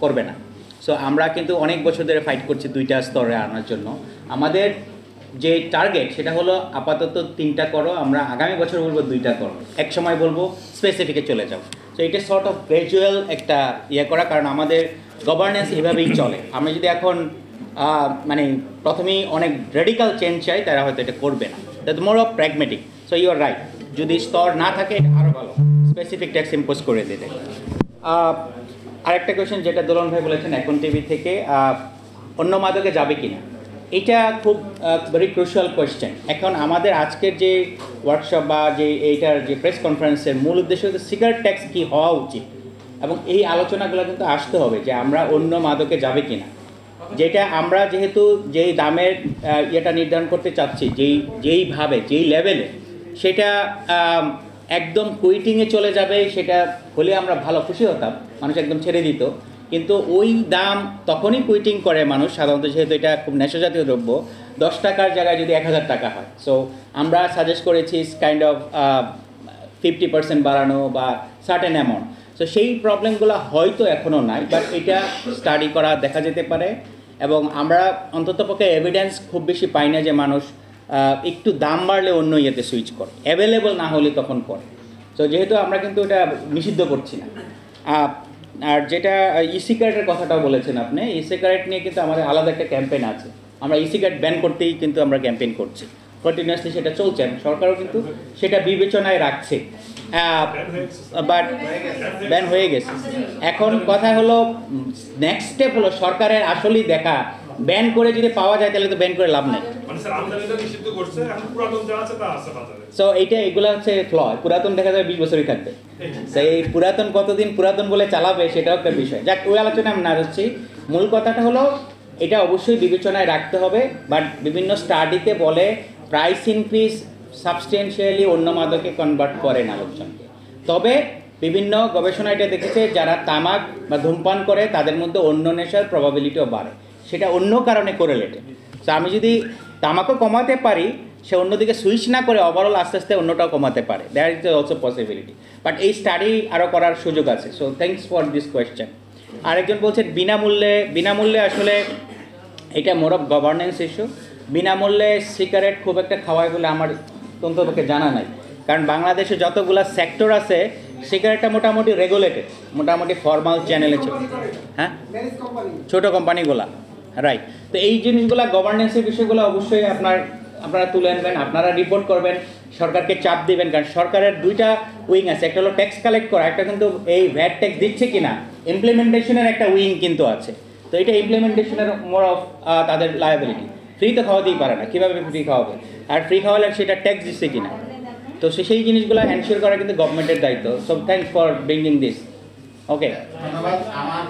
করবে না। সো আমরা কিন্তু অনেক বছর ধরে ফাইট করছি 2টা স্তরে আনার জন্য। আমাদের যে টার্গেট সেটা হলো আপাতত 3টা করো, আমরা আগামী বছর বলবো 2টা করো, এক সময় বলবো স্পেসিফিকে চলে যাও। সো এটা সর্ট অফ গ্র্যাজুয়াল একটা করা, কারণ আমাদের গভর্নেন্স এভাবেই চলে। আমরা যদি এখন মানে প্রথমেই অনেক রেডিক্যাল চেঞ্জ চাই, তারা হয়তো এটা করবে না। That more of pragmatic. So you are right, যদি স্তর না থাকে আরও ভালো, স্পেসিফিক ট্যাক্স ইম্পোজ করে দিতে। আরেকটা কোয়েশ্চেন যেটা দোলন ভাই বলেছেন এখন টিভি থেকে, অন্য মাদকে যাবে কি না, এটা খুব ভেরি ক্রুশিয়াল কোয়েশ্চেন। এখন আমাদের আজকের যে ওয়ার্কশপ বা যে এইটার যে প্রেস কনফারেন্সের মূল উদ্দেশ্য হচ্ছে সিগারেট ট্যাক্স কী হওয়া উচিত, এবং এই আলোচনাগুলো কিন্তু আসতে হবে যে আমরা অন্য মাদকে যাবে কি না। যেটা আমরা যেহেতু যেই দামের ইয়েটা নির্ধারণ করতে চাচ্ছি, যেইভাবে যেই লেভেলে, সেটা একদম কুইটিংয়ে চলে যাবে, সেটা হলে আমরা ভালো খুশি হতাম, মানুষ একদম ছেড়ে দিত। কিন্তু ওই দাম তখনই কুইটিং করে মানুষ সাধারণত, যেহেতু এটা খুব নেশাজাতীয় দ্রব্য, 10 টাকার জায়গায় যদি 1000 টাকা হয়। সো আমরা সাজেস্ট করেছি কাইন্ড অফ 50% বাড়ানো বা সার্টেন অ্যামাউন্ট। সো সেই প্রবলেমগুলো হয়তো এখনও নাই, বাট এটা স্টাডি করা দেখা যেতে পারে। এবং আমরা অন্ততপক্ষে এভিডেন্স খুব বেশি পাই না যে মানুষ একটু দাম বাড়লে অন্য ইয়েতে সুইচ করে, অ্যাভেলেবল না হলে তখন করে। সো যেহেতু আমরা কিন্তু এটা নিষিদ্ধ করছি না। আর যেটা সিগারেটের কথাটাও বলেছেন আপনি, সিগারেট নিয়ে কিন্তু আমাদের আলাদা একটা ক্যাম্পেইন আছে। আমরা সিগারেট ব্যান করতেই কিন্তু আমরা ক্যাম্পেইন করছি, কন্টিনিউয়াসলি সেটা চলছে, সরকারও কিন্তু সেটা বিবেচনায় রাখছে। বাট ব্যান হয়ে গেছে। এখন কথা হলো নেক্সট স্টেপ হলো সরকারের আসলেই দেখা, ব্যান করে যদি পাওয়া যায় তাহলে তো ব্যান করে লাভ নেই। সো এগুলো হচ্ছে ফ্ল। পুরাতন দেখা যায় 20 বছরই থাকবে, সেই পুরাতন কতদিন পুরাতন বলে চালাবে সেটাও একটা বিষয়। যাক, ওই আলোচনা আমি না যাচ্ছি। মূল কথাটা হলো এটা অবশ্যই বিবেচনায় রাখতে হবে, বাট বিভিন্ন স্টাডিতে বলে প্রাইস ইনক্রিজ সাবস্টেন্সিয়ালি অন্য মাদকে কনভার্ট করে না লোকজনকে। তবে বিভিন্ন গবেষণা এটা দেখেছে যারা তামাক বা ধূমপান করে তাদের মধ্যে অন্য নেশার প্রবাবিলিটিও বাড়ে, সেটা অন্য কারণে কোরিলেটেড। সো আমি যদি তামাকও কমাতে পারি, সে অন্যদিকে সুইচ না করে ওভারঅল আস্তে আস্তে অন্যটাও কমাতে পারে, that is also possibility. But এই স্টাডি আরও করার সুযোগ আছে। So thanks for this question. আরেকজন বলছেন বিনামূল্যে আসলে এটা মোর অফ গভর্নেন্স ইস্যু। বিনামূল্যে সিগারেট খুব একটা খাওয়ায় বলে আমার অন্ততপক্ষে জানা নাই, কারণ বাংলাদেশে যতগুলা সেক্টর আছে সিগারেটটা মোটামুটি রেগুলেটেড, মোটামুটি ফর্মাল চ্যানেলে হ্যাঁ ছোটো কোম্পানিগুলা, রাইট। তো এই জিনিসগুলো গভর্নেন্সের বিষয়গুলো অবশ্যই আপনারা তুলে আনবেন, আপনারা রিপোর্ট করবেন, সরকারকে চাপ দিবেন, কারণ সরকারের 2টা উইং আছে, একটা হলো ট্যাক্স কালেক্ট করা, একটা কিন্তু এই ভ্যাট ট্যাক্স দিচ্ছে কিনা ইমপ্লিমেন্টেশনের একটা উইং কিন্তু আছে। তো এটা ইমপ্লিমেন্টেশনের মোর অফ তাদের লায়াবিলিটি। ফ্রি তো খাওয়াতেই পারে না, কীভাবে ফ্রি খাওয়াবে, আর ফ্রি খাওয়ালে সেটা ট্যাক্স দিচ্ছে কিনা, তো সেই জিনিসগুলো এনশিওর করা কিন্তু গভর্নমেন্টের দায়িত্ব। So thanks for bringing this. Okay, ধন্যবাদ। আমার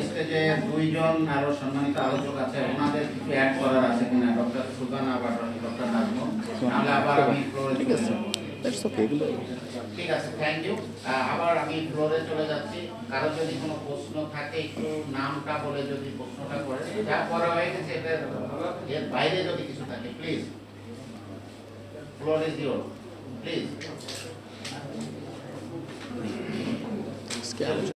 স্টেজে 2 জন আরো সম্মানিত আলোচক আছে, ওনাদের কিছু অ্যাড করার আছে কিনা, ডক্টর সুলতানা বা ডক্টর নাজমুল, তাহলে আবার আমি ফ্লোরে ঠিক আছে। ঠিক আছে, থ্যাংক ইউ। আবার আমি ফ্লোরে চলে যাচ্ছি। কারো যদি কোনো প্রশ্ন থাকে একটু নামটা বলে যদি প্রশ্নটা করে, যা করা হয়ে গেছে এর বাইরে যদি কিছু থাকে please, floor is your, please.